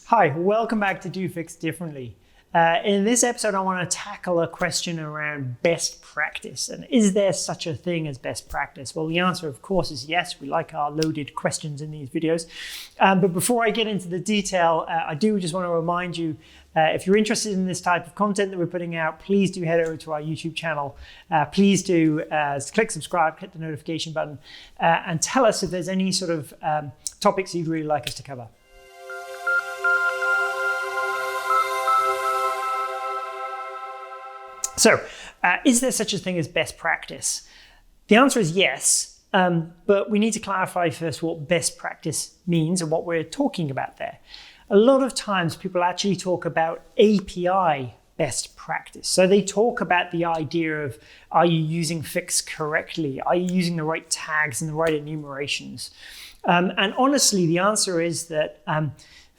Hi, welcome back to Do Fix Differently. In this episode, I want to tackle a question around best practice. And is there such a thing as best practice? Well, the answer, of course, is yes. We like our loaded questions in these videos. But before I get into the detail, I do just want to remind you, if you're interested in this type of content that we're putting out, please do head over to our YouTube channel. Please do click subscribe, click the notification button, and tell us if there's any sort of topics you'd really like us to cover. So, is there such a thing as best practice? The answer is yes, but we need to clarify first what best practice means and what we're talking about there. A lot of times people actually talk about API best practice. So they talk about the idea of, are you using Fix correctly? Are you using the right tags and the right enumerations? And honestly, the answer is that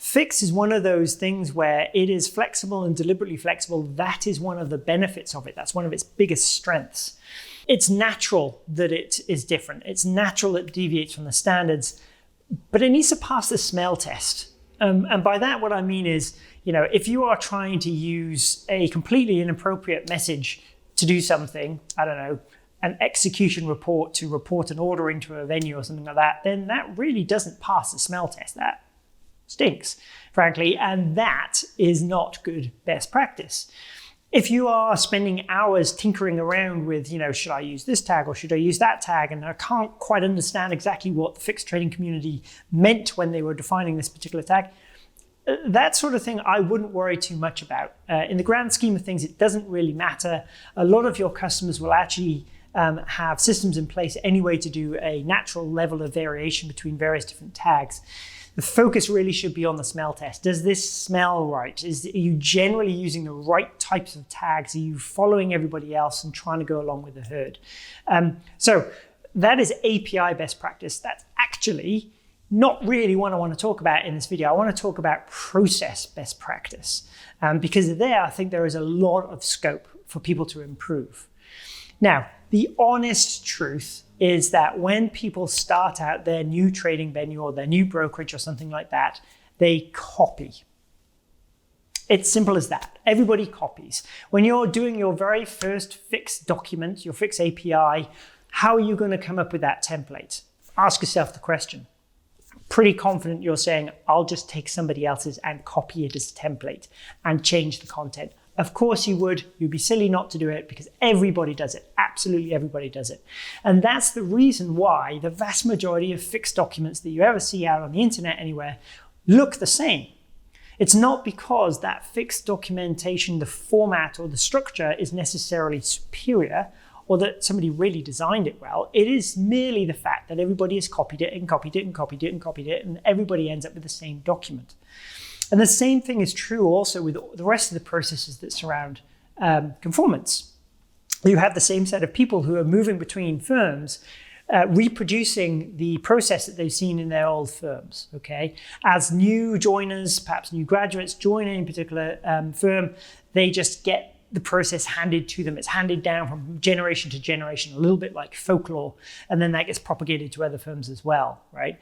Fix is one of those things where it is flexible and deliberately flexible. That is one of the benefits of it. That's one of its biggest strengths. It's natural that it is different. It's natural that it deviates from the standards, but it needs to pass the smell test. And by that, what I mean is, if you are trying to use a completely inappropriate message to do something, I don't know, an execution report to report an order into a venue or something like that, then that really doesn't pass the smell test. That stinks, frankly, and that is not good best practice. If you are spending hours tinkering around with, should I use this tag or should I use that tag, and I can't quite understand exactly what the Fix trading community meant when they were defining this particular tag, that sort of thing I wouldn't worry too much about. In the grand scheme of things, it doesn't really matter. A lot of your customers will actually have systems in place anyway to do a natural level of variation between various different tags. The focus really should be on the smell test. Does this smell right? Are you generally using the right types of tags? Are you following everybody else and trying to go along with the herd? So that is API best practice. That's actually not really what I want to talk about in this video. I want to talk about process best practice because there I think there is a lot of scope for people to improve. Now, the honest truth is that when people start out their new trading venue or their new brokerage or something like that, they copy. It's simple as that. Everybody copies. When you're doing your very first Fix document, your Fix API, how are you going to come up with that template? Ask yourself the question. Pretty confident you're saying, I'll just take somebody else's and copy it as a template and change the content. Of course you would. You'd be silly not to do it because everybody does it. Absolutely everybody does it. And that's the reason why the vast majority of Fix documents that you ever see out on the internet anywhere look the same. It's not because that Fix documentation, the format or the structure is necessarily superior or that somebody really designed it well. It is merely the fact that everybody has copied it and copied it and copied it and copied it, and everybody ends up with the same document. And the same thing is true also with the rest of the processes that surround conformance. You have the same set of people who are moving between firms, reproducing the process that they've seen in their old firms, okay? As new joiners, perhaps new graduates join any particular firm, they just get the process handed to them. It's handed down from generation to generation, a little bit like folklore, and then that gets propagated to other firms as well, right?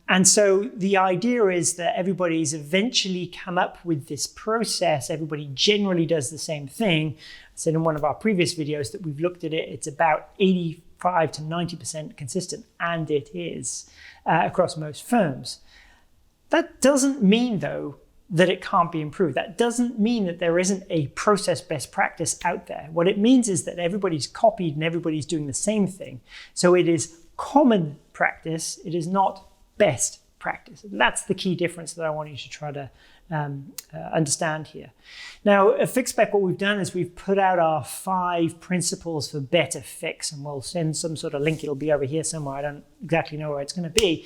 And so the idea is that everybody's eventually come up with this process. Everybody generally does the same thing. I said in one of our previous videos that we've looked at it, it's about 85 to 90% consistent, and it is across most firms. That doesn't mean, though, that it can't be improved. That doesn't mean that there isn't a process best practice out there. What it means is that everybody's copied and everybody's doing the same thing. So it is common practice. It is not best practice. That's the key difference that I want you to try to understand here. Now, at FixSpec, what we've done is we've put out our 5 principles for better Fix, and we'll send some sort of link. It'll be over here somewhere. I don't exactly know where it's going to be.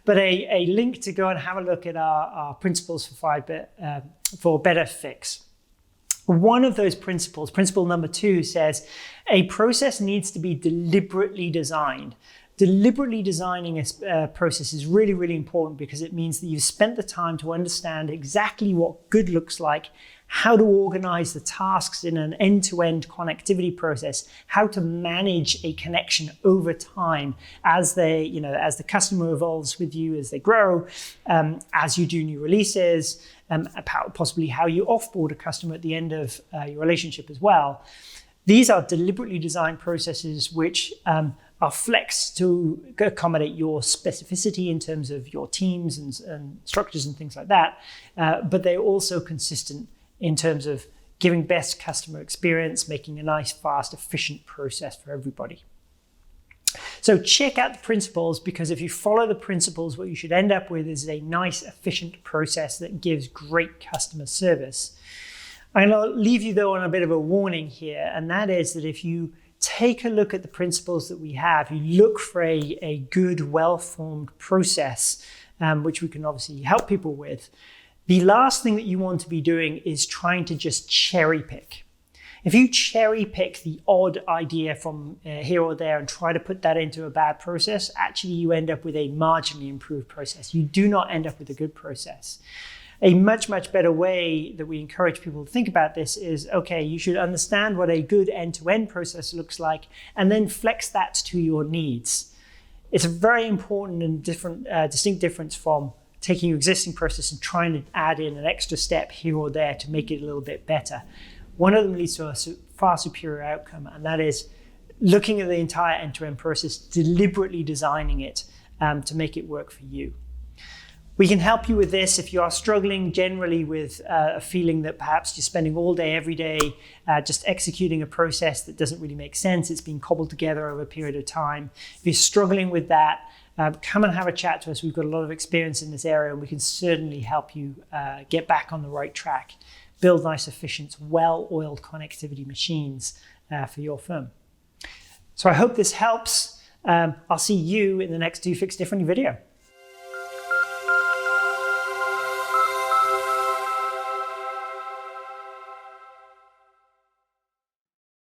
But a link to go and have a look at our principles for better Fix. One of those principles, principle number 2, says a process needs to be deliberately designed deliberately designing a process is really, really important because it means that you've spent the time to understand exactly what good looks like, how to organize the tasks in an end-to-end connectivity process, how to manage a connection over time as as the customer evolves with you, as they grow, as you do new releases, possibly how you offboard a customer at the end of your relationship as well. These are deliberately designed processes which are flexed to accommodate your specificity in terms of your teams and structures and things like that, but they're also consistent in terms of giving best customer experience, making a nice, fast, efficient process for everybody. So check out the principles, because if you follow the principles, what you should end up with is a nice, efficient process that gives great customer service. I'm going to leave you though on a bit of a warning here, and that is that if you take a look at the principles that we have, you look for a good, well-formed process, which we can obviously help people with. The last thing that you want to be doing is trying to just cherry pick. If you cherry pick the odd idea from here or there and try to put that into a bad process, actually you end up with a marginally improved process. You do not end up with a good process. A much, much better way that we encourage people to think about this is, okay, you should understand what a good end-to-end process looks like and then flex that to your needs. It's a very important and distinct difference from taking your existing process and trying to add in an extra step here or there to make it a little bit better. One of them leads to a far superior outcome, and that is looking at the entire end-to-end process, deliberately designing it to make it work for you. We can help you with this if you are struggling generally with a feeling that perhaps you're spending all day, every day, just executing a process that doesn't really make sense. It's been cobbled together over a period of time. If you're struggling with that, come and have a chat to us. We've got a lot of experience in this area, and we can certainly help you get back on the right track, build nice, efficient, well-oiled connectivity machines for your firm. So I hope this helps. I'll see you in the next Do Fix Differently video.